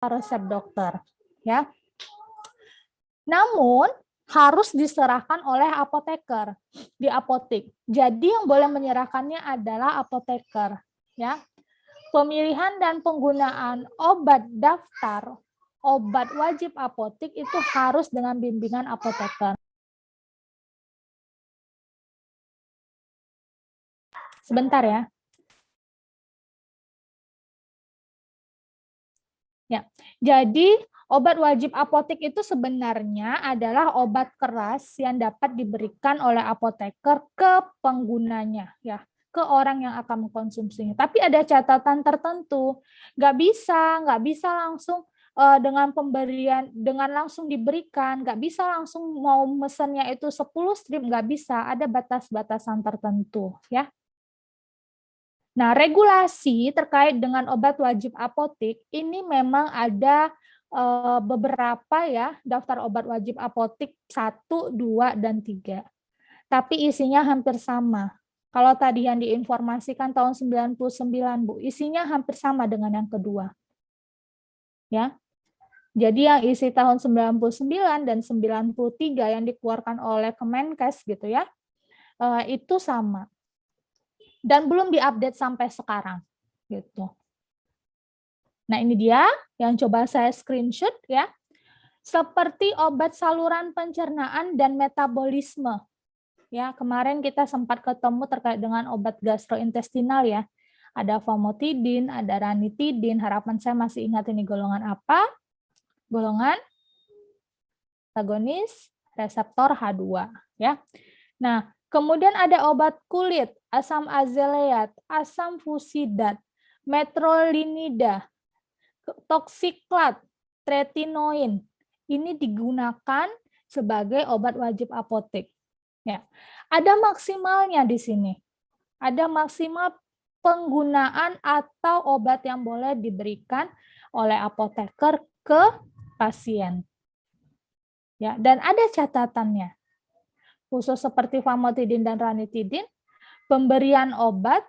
resep dokter, ya. Namun harus diserahkan oleh apoteker di apotek. Jadi yang boleh menyerahkannya adalah apoteker, ya. Pemilihan dan penggunaan obat daftar obat wajib apotek itu harus dengan bimbingan apoteker. Sebentar ya. Ya, jadi obat wajib apotek itu sebenarnya adalah obat keras yang dapat diberikan oleh apoteker ke penggunanya, ya, ke orang yang akan mengkonsumsinya. Tapi ada catatan tertentu, nggak bisa langsung dengan pemberian, dengan langsung diberikan, nggak bisa langsung mau mesennya itu 10 strip, nggak bisa, ada batas-batasan tertentu, ya. Nah, regulasi terkait dengan obat wajib apotek ini memang ada beberapa ya, daftar obat wajib apotek 1, 2, dan 3. Tapi isinya hampir sama. Kalau tadi yang diinformasikan tahun 99, Bu, isinya hampir sama dengan yang kedua. Ya. Jadi yang isi tahun 99 dan 93 yang dikeluarkan oleh Kemenkes gitu ya, itu sama. Dan belum diupdate sampai sekarang gitu. Nah, ini dia yang coba saya screenshot ya. Seperti obat saluran pencernaan dan metabolisme. Ya, kemarin kita sempat ketemu terkait dengan obat gastrointestinal ya. Ada famotidin, ada ranitidin. Harapan saya masih ingat ini golongan apa? Golongan antagonis reseptor H2 ya. Nah, kemudian ada obat kulit, asam azeleat, asam fusidat, metrolinida, toksiklat, tretinoin. Ini digunakan sebagai obat wajib apotek. Ya. Ada maksimalnya di sini. Ada maksimal penggunaan atau obat yang boleh diberikan oleh apoteker ke pasien. Ya, dan ada catatannya. Khusus seperti famotidin dan ranitidin, pemberian obat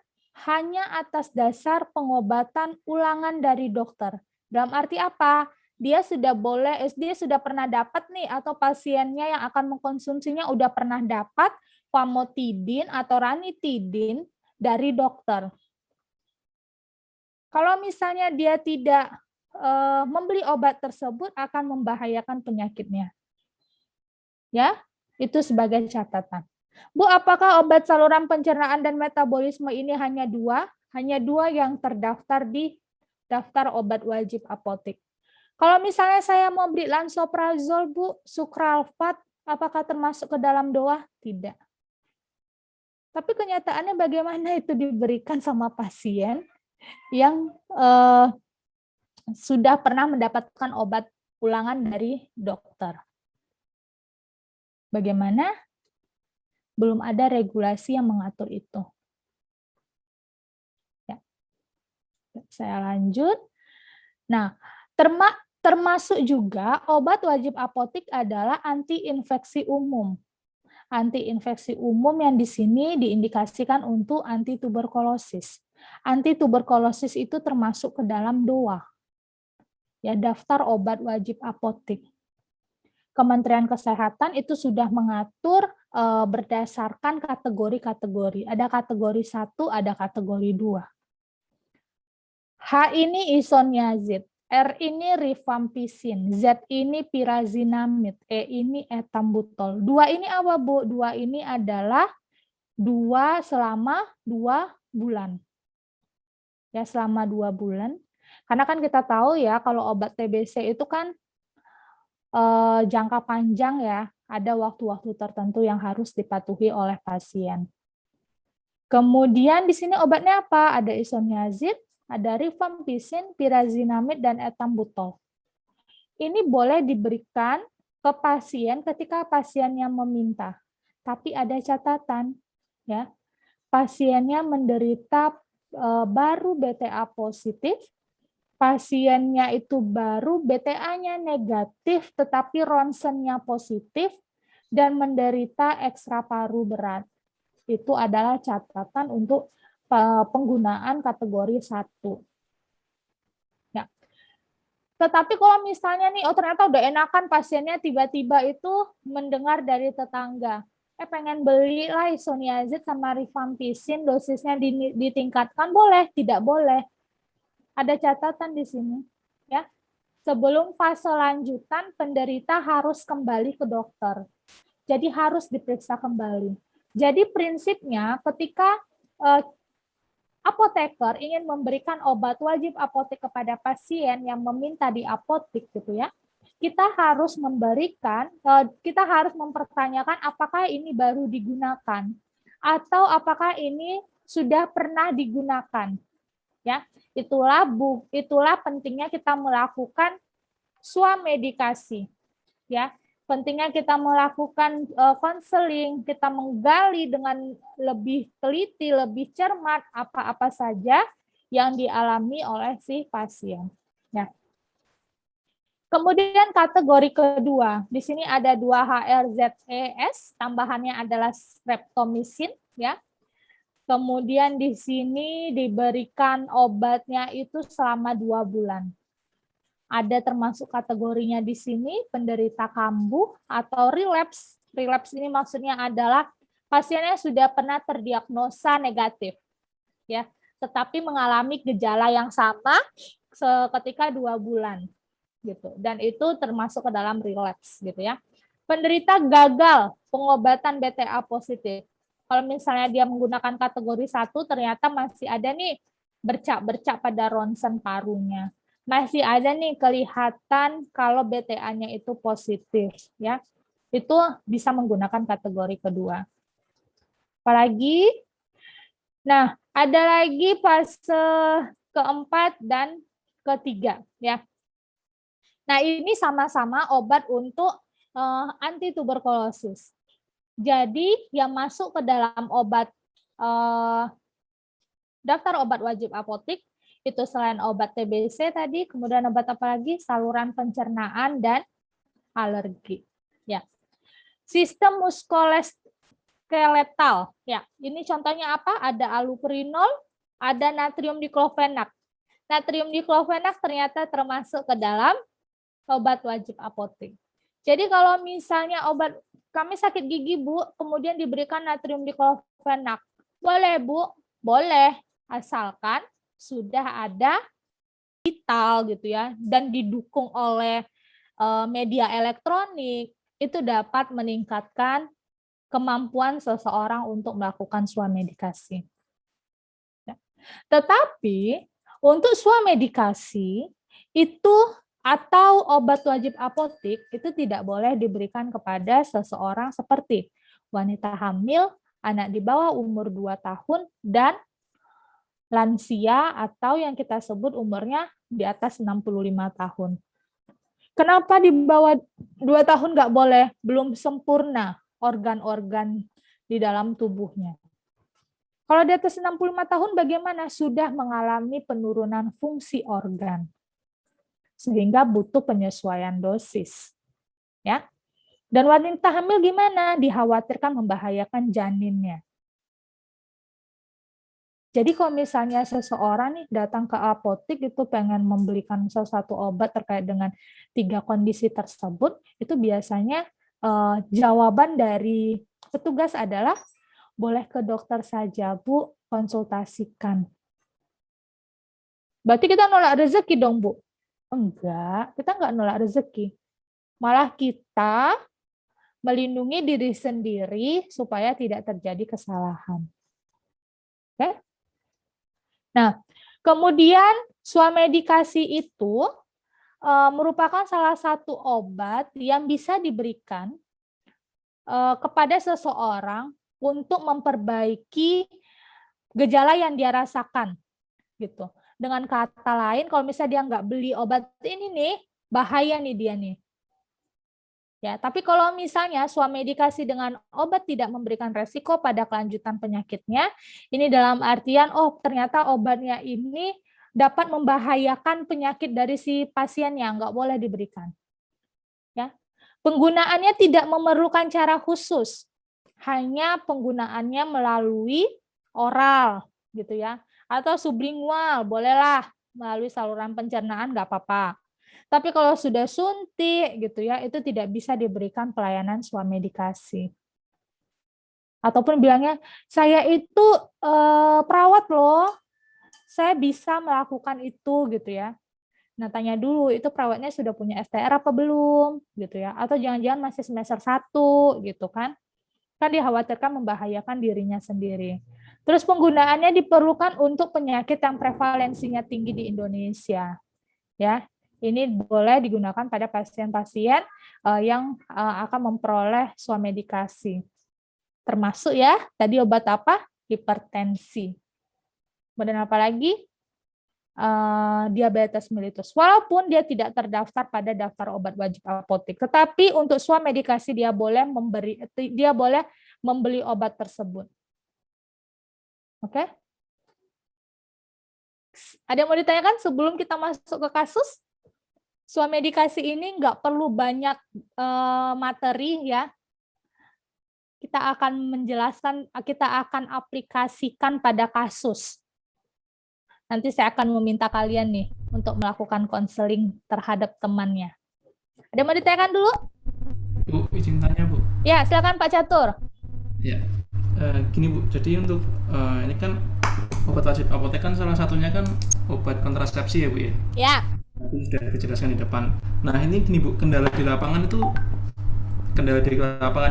hanya atas dasar pengobatan ulangan dari dokter. Dalam arti apa? Dia sudah pernah dapat nih, atau pasiennya yang akan mengkonsumsinya udah pernah dapat famotidin atau ranitidin dari dokter. Kalau misalnya dia tidak membeli obat tersebut, akan membahayakan penyakitnya. Ya, itu sebagai catatan. Bu, apakah obat saluran pencernaan dan metabolisme ini hanya dua? Hanya dua yang terdaftar di daftar obat wajib apotek. Kalau misalnya saya mau beli lansoprazol, Bu, sukralfat, apakah termasuk ke dalam DOA? Tidak. Tapi kenyataannya bagaimana itu diberikan sama pasien yang sudah pernah mendapatkan obat ulangan dari dokter. Bagaimana? Belum ada regulasi yang mengatur itu. Ya. Saya lanjut. Nah, termasuk juga obat wajib apotek adalah anti-infeksi umum. Anti-infeksi umum yang di sini diindikasikan untuk anti-tuberkulosis. Anti-tuberkulosis itu termasuk ke dalam DOA. Ya, daftar obat wajib apotek. Kementerian Kesehatan itu sudah mengatur berdasarkan kategori-kategori. Ada kategori 1, ada kategori 2. H ini isoniazid, R ini rifampicin, Z ini pyrazinamid, E ini etambutol. 2 ini apa, Bu? 2 ini adalah 2 selama 2 bulan. Ya, selama 2 bulan. Karena kan kita tahu ya, kalau obat TBC itu kan jangka panjang ya, ada waktu-waktu tertentu yang harus dipatuhi oleh pasien. Kemudian di sini obatnya apa? Ada isoniazid, ada rifampicin, pyrazinamid, dan etambutol. Ini boleh diberikan ke pasien ketika pasiennya meminta. Tapi ada catatan, ya. Pasiennya menderita baru BTA positif, pasiennya itu baru BTA-nya negatif, tetapi ronsennya positif, dan menderita ekstra paru berat. Itu adalah catatan untuk penggunaan kategori 1. Ya. Tetapi kalau misalnya nih, oh ternyata udah enakan pasiennya, tiba-tiba itu mendengar dari tetangga, pengen beli lah isoniazid sama rifampicin, dosisnya ditingkatkan, boleh, tidak boleh. Ada catatan di sini, ya. Sebelum fase lanjutan, penderita harus kembali ke dokter. Jadi harus diperiksa kembali. Jadi prinsipnya ketika apoteker ingin memberikan obat wajib apotek kepada pasien yang meminta di apotek gitu ya, kita harus mempertanyakan apakah ini baru digunakan atau apakah ini sudah pernah digunakan. Ya, itulah pentingnya kita melakukan swamedikasi. Ya, pentingnya kita melakukan konseling, kita menggali dengan lebih teliti, lebih cermat apa-apa saja yang dialami oleh si pasien. Ya. Kemudian kategori kedua, di sini ada 2 HRZES, tambahannya adalah streptomycin, ya. Kemudian di sini diberikan obatnya itu selama 2 bulan. Ada termasuk kategorinya di sini penderita kambuh atau relapse. Relapse ini maksudnya adalah pasiennya sudah pernah terdiagnosa negatif, ya, tetapi mengalami gejala yang sama ketika 2 bulan, gitu. Dan itu termasuk ke dalam relapse, gitu ya. Penderita gagal pengobatan BTA positif. Kalau misalnya dia menggunakan kategori 1, ternyata masih ada nih bercak-bercak pada ronsen parunya. Masih ada nih kelihatan kalau BTA-nya itu positif, ya. Itu bisa menggunakan kategori kedua. Apalagi, nah ada lagi fase keempat dan ketiga, ya. Nah ini sama-sama obat untuk anti tuberkulosis. Jadi yang masuk ke dalam obat daftar obat wajib apotik itu selain obat TBC tadi, kemudian obat apa lagi? Saluran pencernaan dan alergi. Ya. Sistem muskuloskeletal. Ya, ini contohnya apa? Ada allopurinol, ada natrium diklofenak. Natrium diklofenak ternyata termasuk ke dalam obat wajib apotik. Jadi kalau misalnya obat kami sakit gigi, Bu, kemudian diberikan natrium diklofenak. Boleh, Bu? Boleh, asalkan sudah ada vital gitu ya, dan didukung oleh media elektronik, itu dapat meningkatkan kemampuan seseorang untuk melakukan swamedikasi. Tetapi untuk swamedikasi itu atau obat wajib apotik itu tidak boleh diberikan kepada seseorang seperti wanita hamil, anak di bawah umur 2 tahun, dan lansia atau yang kita sebut umurnya di atas 65 tahun. Kenapa di bawah 2 tahun nggak boleh? Belum sempurna organ-organ di dalam tubuhnya. Kalau di atas 65 tahun bagaimana? Sudah mengalami penurunan fungsi organ. Sehingga butuh penyesuaian dosis. Ya. Dan wanita hamil gimana? Dikhawatirkan membahayakan janinnya. Jadi kalau misalnya seseorang nih datang ke apotek itu pengen membelikan sesuatu obat terkait dengan 3 kondisi tersebut, itu biasanya jawaban dari petugas adalah boleh ke dokter saja, Bu, konsultasikan. Berarti kita nolak rezeki dong, Bu? Enggak, kita enggak nolak rezeki. Malah kita melindungi diri sendiri supaya tidak terjadi kesalahan. Oke? Nah, kemudian swamedikasi itu merupakan salah satu obat yang bisa diberikan kepada seseorang untuk memperbaiki gejala yang dia rasakan, gitu. Dengan kata lain, kalau misalnya dia nggak beli obat ini nih, bahaya nih dia nih. Ya, tapi kalau misalnya swamedikasi dengan obat tidak memberikan resiko pada kelanjutan penyakitnya, ini dalam artian, oh ternyata obatnya ini dapat membahayakan penyakit dari si pasiennya, nggak boleh diberikan. Ya, penggunaannya tidak memerlukan cara khusus, hanya penggunaannya melalui oral, gitu ya, atau sublingual, bolehlah melalui saluran pencernaan, nggak apa-apa. Tapi kalau sudah suntik gitu ya, itu tidak bisa diberikan pelayanan swamedikasi. Ataupun bilangnya, saya itu perawat loh, saya bisa melakukan itu gitu ya. Nah, tanya dulu itu perawatnya sudah punya STR apa belum gitu ya. Atau jangan-jangan masih semester 1 gitu kan. Kan dikhawatirkan membahayakan dirinya sendiri. Terus penggunaannya diperlukan untuk penyakit yang prevalensinya tinggi di Indonesia. Ya, ini boleh digunakan pada pasien-pasien yang akan memperoleh swamedikasi. Termasuk ya, tadi obat apa? Hipertensi. Kemudian apa lagi? Diabetes mellitus. Walaupun dia tidak terdaftar pada daftar obat wajib apotek, tetapi untuk swamedikasi dia boleh membeli obat tersebut. Oke? Ada yang mau ditanyakan sebelum kita masuk ke kasus? Swamedikasi ini nggak perlu banyak materi ya. Kita akan menjelaskan, kita akan aplikasikan pada kasus. Nanti saya akan meminta kalian nih untuk melakukan konseling terhadap temannya. Ada yang mau ditanyakan dulu? Bu, izin tanya Bu. Ya, silakan Pak Catur. Ya, gini Bu, jadi untuk ini kan obat wajib apotek kan salah satunya kan obat kontrasepsi ya Bu ya. Ya. Tadi sudah dijelaskan di depan. Nah ini gini Bu, kendala di lapangan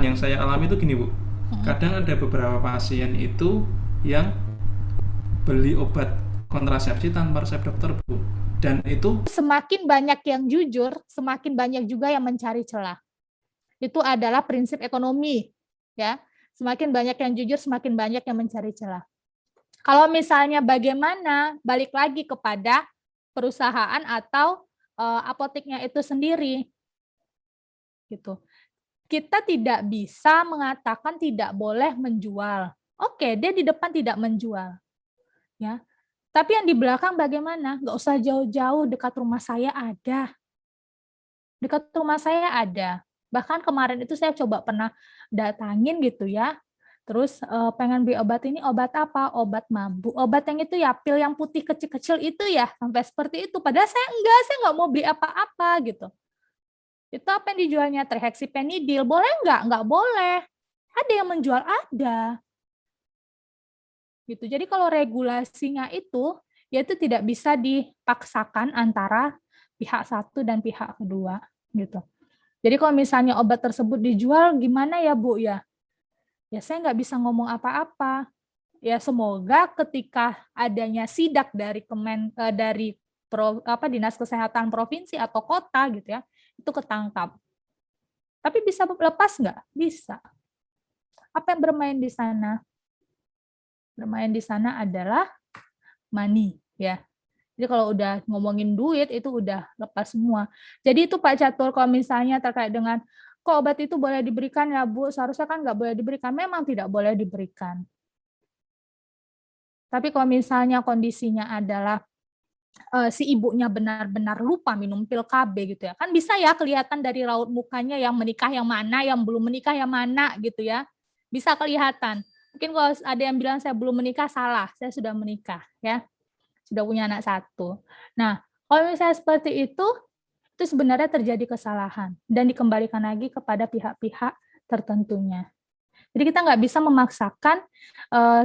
yang saya alami itu gini Bu. Kadang ada beberapa pasien itu yang beli obat kontrasepsi tanpa resep dokter Bu. Dan itu Semakin banyak yang jujur, semakin banyak juga yang mencari celah. Itu adalah prinsip ekonomi, ya. Semakin banyak yang jujur, semakin banyak yang mencari celah. Kalau misalnya bagaimana, balik lagi kepada perusahaan atau apoteknya itu sendiri, gitu. Kita tidak bisa mengatakan tidak boleh menjual. Oke, dia di depan tidak menjual, ya. Tapi yang di belakang bagaimana? Nggak usah jauh-jauh, dekat rumah saya ada. Dekat rumah saya ada. Bahkan kemarin itu saya coba pernah datangin gitu ya. Terus pengen beli obat ini, obat apa? Obat mabuk. Obat yang itu ya, pil yang putih kecil-kecil itu ya, sampai seperti itu. Padahal saya nggak mau beli apa-apa gitu. Itu apa yang dijualnya? Trihexyphenidyl. Boleh nggak? Nggak boleh. Ada yang menjual, ada. Gitu. Jadi kalau regulasinya itu, yaitu tidak bisa dipaksakan antara pihak satu dan pihak kedua. Gitu. Jadi kalau misalnya obat tersebut dijual, gimana ya Bu ya? Ya saya nggak bisa ngomong apa-apa. Ya semoga ketika adanya sidak dari Dinas Kesehatan Provinsi atau kota gitu ya, itu ketangkap. Tapi bisa lepas nggak? Bisa. Apa yang bermain di sana? Bermain di sana adalah money, ya. Jadi kalau udah ngomongin duit itu udah lepas semua. Jadi itu Pak Catur, kalau misalnya terkait dengan kok obat itu boleh diberikan ya Bu, seharusnya kan nggak boleh diberikan. Memang tidak boleh diberikan. Tapi kalau misalnya kondisinya adalah si ibunya benar-benar lupa minum pil KB gitu ya, kan bisa ya kelihatan dari raut mukanya yang menikah yang mana, yang belum menikah yang mana gitu ya, bisa kelihatan. Mungkin kalau ada yang bilang saya belum menikah, salah, saya sudah menikah ya, sudah punya anak 1. Nah, kalau misalnya seperti itu sebenarnya terjadi kesalahan dan dikembalikan lagi kepada pihak-pihak tertentunya. Jadi kita nggak bisa memaksakan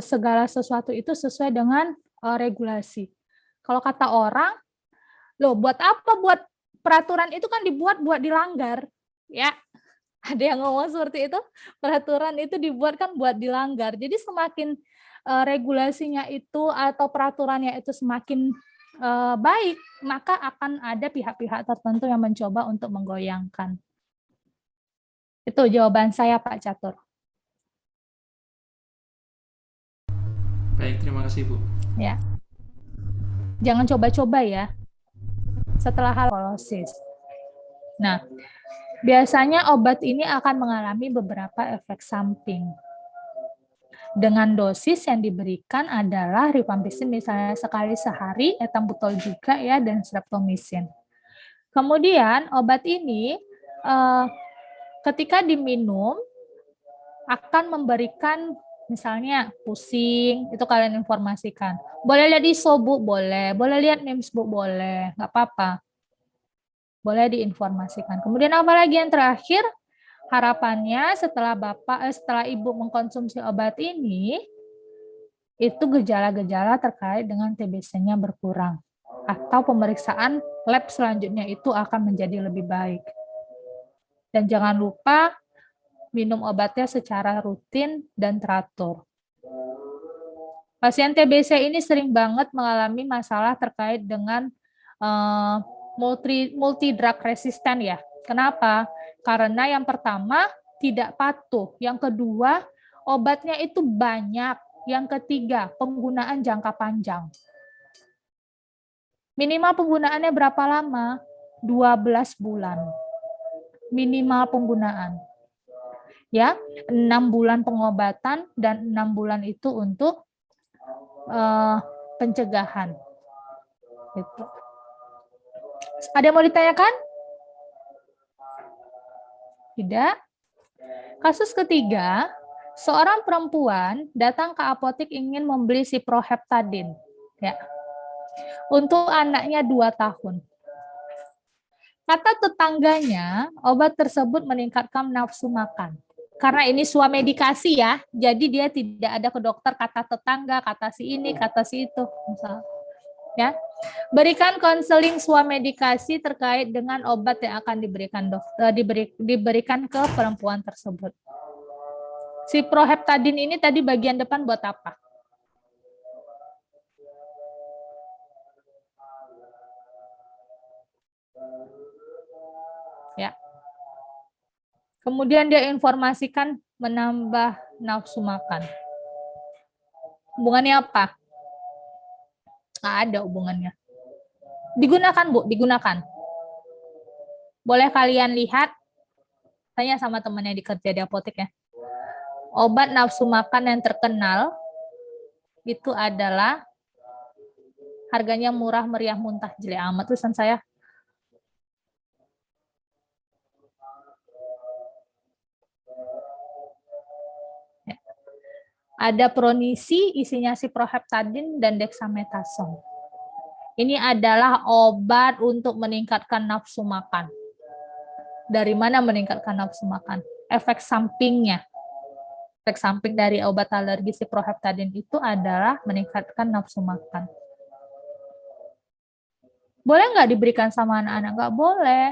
segala sesuatu itu sesuai dengan regulasi. Kalau kata orang, loh buat apa buat peraturan itu kan dibuat buat dilanggar, ya. Ada yang ngomong seperti itu, peraturan itu dibuat kan buat dilanggar. Jadi semakin regulasinya itu atau peraturannya itu semakin baik, maka akan ada pihak-pihak tertentu yang mencoba untuk menggoyangkan. Itu jawaban saya Pak Catur. baik, terima kasih Bu. Ya. Jangan coba-coba ya. Setelah hal kolosis. Nah, biasanya obat ini akan mengalami beberapa efek samping. Dengan dosis yang diberikan adalah rifampicin misalnya sekali sehari, ethambutol juga ya, dan streptomycin. Kemudian obat ini ketika diminum akan memberikan misalnya pusing, itu kalian informasikan. Boleh lihat ISO Bu, boleh lihat NIMS Bu, boleh, nggak apa-apa. boleh diinformasikan. Kemudian apalagi yang terakhir, harapannya setelah setelah ibu mengkonsumsi obat ini, itu gejala-gejala terkait dengan TBC-nya berkurang atau pemeriksaan lab selanjutnya itu akan menjadi lebih baik. Dan jangan lupa minum obatnya secara rutin dan teratur. Pasien TBC ini sering banget mengalami masalah terkait dengan multi drug resisten ya. Kenapa? Karena yang pertama tidak patuh, yang kedua obatnya itu banyak, yang ketiga penggunaan jangka panjang. Minimal penggunaannya berapa lama? 12 bulan. Minimal penggunaan. Ya, 6 bulan pengobatan dan 6 bulan itu untuk pencegahan. Gitu. Ada yang mau ditanyakan? Tidak. Kasus ketiga, seorang perempuan datang ke apotek ingin membeli siproheptadin, ya, untuk anaknya 2 tahun. Kata tetangganya, obat tersebut meningkatkan nafsu makan. Karena ini swamedikasi ya, jadi dia tidak ada ke dokter kata tetangga, kata si ini, kata si itu, misalnya. Ya, berikan konseling swamedikasi terkait dengan obat yang akan diberikan ke perempuan tersebut. Siproheptadin ini tadi bagian depan buat apa? Ya. Kemudian dia informasikan menambah nafsu makan. Hubungannya apa? Nggak ada hubungannya. Digunakan, Bu, digunakan. Boleh kalian lihat, tanya sama teman yang dikerja di apotek ya. Obat nafsu makan yang terkenal itu adalah harganya murah meriah muntah jelek amat tulisan saya. Ya. Ada Pronisi, isinya siproheptadin dan dexamethasone. Ini adalah obat untuk meningkatkan nafsu makan. Dari mana meningkatkan nafsu makan? Efek sampingnya. Efek samping dari obat alergi siproheptadin itu adalah meningkatkan nafsu makan. Boleh nggak diberikan sama anak-anak? Nggak boleh.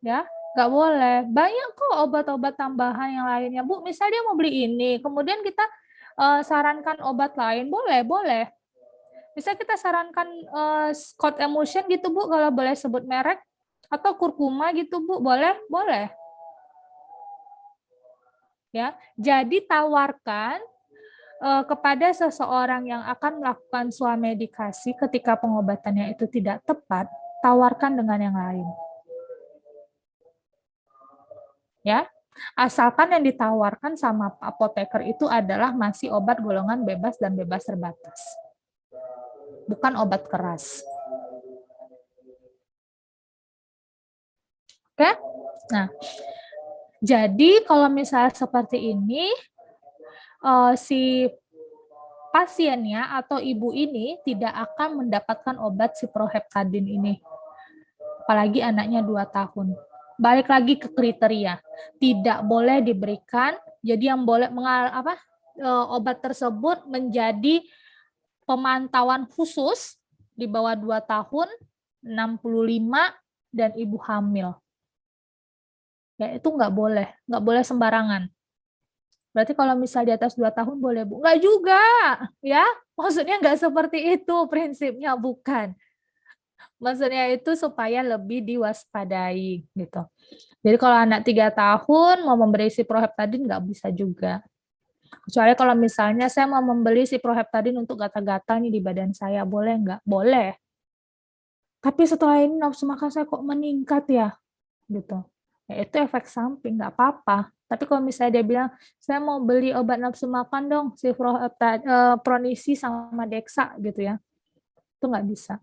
Ya, nggak boleh. Banyak kok obat-obat tambahan yang lainnya. Bu, misalnya dia mau beli ini, kemudian kita sarankan obat lain, boleh. Bisa kita sarankan Scott Emulsion gitu, Bu, kalau boleh sebut merek, atau kurkuma gitu, Bu, boleh? Boleh. Ya, jadi tawarkan kepada seseorang yang akan melakukan swamedikasi ketika pengobatannya itu tidak tepat, tawarkan dengan yang lain. Ya, asalkan yang ditawarkan sama apoteker itu adalah masih obat golongan bebas dan bebas terbatas. Bukan obat keras. Oke? Nah, jadi kalau misalnya seperti ini, si pasiennya atau ibu ini tidak akan mendapatkan obat siproheptadin ini. Apalagi anaknya 2 tahun. Balik lagi ke kriteria. Tidak boleh diberikan, jadi yang boleh obat tersebut menjadi pemantauan khusus di bawah 2 tahun, 65, dan ibu hamil. Ya, itu nggak boleh sembarangan. Berarti kalau misal di atas 2 tahun boleh, Bu? Nggak juga, ya. Maksudnya nggak seperti itu prinsipnya, bukan. Maksudnya itu supaya lebih diwaspadai, gitu. Jadi kalau anak 3 tahun mau memberi siproheptadin nggak bisa juga. Kecuali kalau misalnya saya mau membeli siproheptadin untuk gatal-gatal nih di badan saya, boleh nggak? Boleh. Tapi setelah ini nafsu makan saya kok meningkat ya, gitu. Ya, itu efek samping, nggak apa-apa. Tapi kalau misalnya dia bilang, saya mau beli obat nafsu makan dong, Pronisi sama Dexa gitu ya, itu nggak bisa.